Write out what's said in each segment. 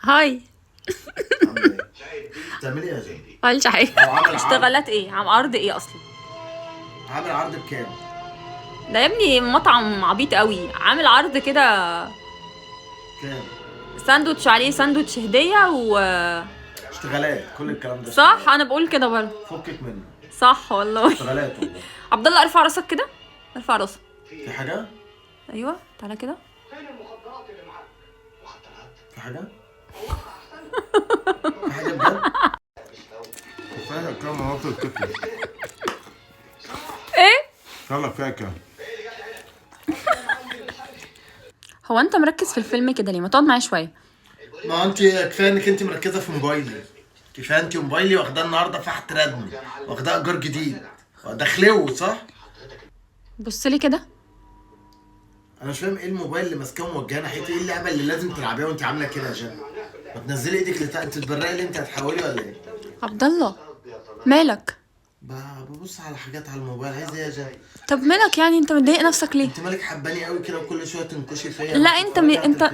هاي. بتعملي ايه يا جان؟ قالش حاجه. عمل اشتغلت ايه؟ عم عرض ايه اصلا؟ عامل عرض بكام؟ ده يا ابني مطعم عبيط قوي، عامل عرض كده كام؟ ساندوتش عليه ساندوتش هديه و اشتغالات كل الكلام ده. صح، انا بقول كده برضه. فكك منه. صح والله. اشتغالات والله. عبد الله ارفع راسك كده، ارفع راسك. في حاجة؟ ايوه تعالى كده. في حاجة؟ في حاجة بجد؟ فيها كام مناطق الطفل؟ ايه؟ يلا فيها كام؟ هو انت مركز في الفيلم كده ليه؟ ما تقعد معايا شويه. ما انت كفايه انك انت مركزه في موبايلي. كفايه انت موبايلي واخداه النهارده فحت ردم، واخداه ايجار جديد، داخليه صح؟ بص لي كده. انا مش فاهم ايه الموبايل اللي ماسكاه موجهه ناحيتي، ايه اللعبه اللي لازم تلعبيها وانت عامله كده يا جان؟ ما تنزلي ايدك انت تتبرقي اللي انت هتحاولي ولا ايه؟ عبد الله مالك؟ ببص على حاجات على الموبايل، عايزه ايه يا جان؟ طب مالك يعني؟ انت مضايق نفسك ليه؟ انت مالك حباني قوي كده وكل شويه تنكشي فيا؟ لا انت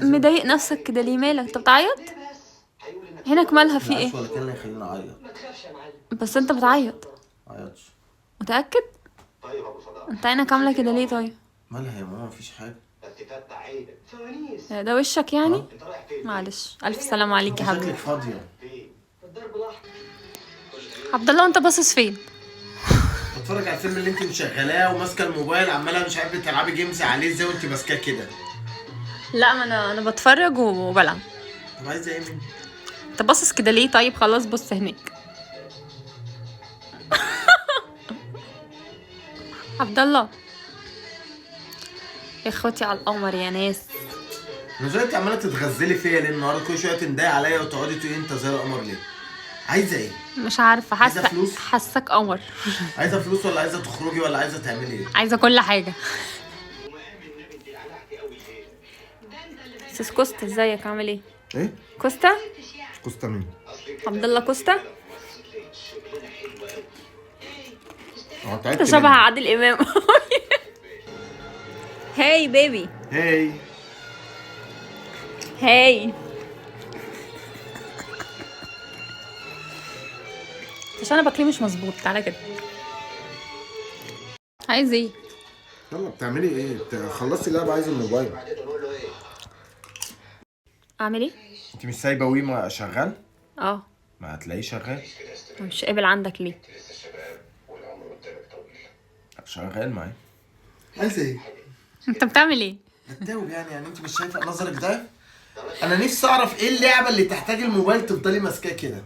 مضايق نفسك كده ليه؟ مالك؟ انت بتعيط؟ هناك مالها في ايه؟ ولا كان اللي يخليني اعيط؟ بس انت بتعيط. عيطش. متأكد؟ انت عينك عامله كده ليه طيب؟ مالها يا ماما؟ مفيش حاجه. ده وشك يعني؟ معلش، الف سلام عليك يا شكلك حبيبي. فاضيه. عبد الله انت باصص فين؟ بتفرج على الفيلم اللي انت مشغلاه وماسكه الموبايل عماله مش عارفه تلعبي جيمز عليه ازاي وانت ماسكاه كده. لا ما انا بتفرج وبلعب. طب عايزه ايه مني؟ انت باصص كده ليه طيب؟ خلاص بص هناك. عبد الله يا اخوتي على القمر يا ناس. نزلت انت عماله تتغزلي فيا ليه النهارده؟ كل شويه تندهي عليا وتقعدي تقولي انت زي القمر ليه؟ عايزه ايه؟ مش عارفه، عايزة فلوس؟ حاسك قمر. عايزه فلوس ولا عايزه تخرجي ولا عايزه تعملي ايه؟ عايزه كل حاجه. سيس كوستا ازيك؟ عامل ايه؟ ايه؟ كوستا؟ كوستا مين؟ عبد الله كوستا. تعبت انت شبه عادل امام. هاي بيبي. هاي. هاي. عشان انا بكلمه مش مظبوط. تعالى كده. عايز ايه؟ يلا بتعملي ايه؟ خلصتي اللعبة عايز الموبايل. اعمل ايه؟ انت مش سايبه ويما شغال؟ اه. ما هتلاقيه شغال. مش قابل عندك ليه؟ شغال معايا. عايزه ايه؟ انت بتعمل ايه؟ بتداوب يعني انت مش شايفه نظرك ده؟ انا نفسي اعرف ايه اللعبه اللي تحتاج الموبايل تفضلي ماسكاه كده؟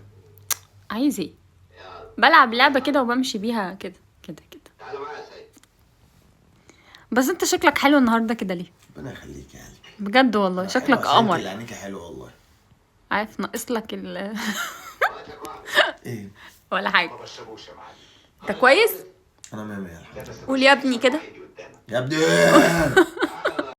عايز ايه؟ بلعب لعبه كده وبمشي بيها كده كده كده. بس انت شكلك حلو النهارده كده ليه؟ ربنا يخليك يعني. بجد والله شكلك قمر. عينيكي حلو والله. عارف ناقص لك ايه؟ ولا حاجه. انت كويس؟ انا 100 الحمد لله. قول يا ابني كده. يا ابني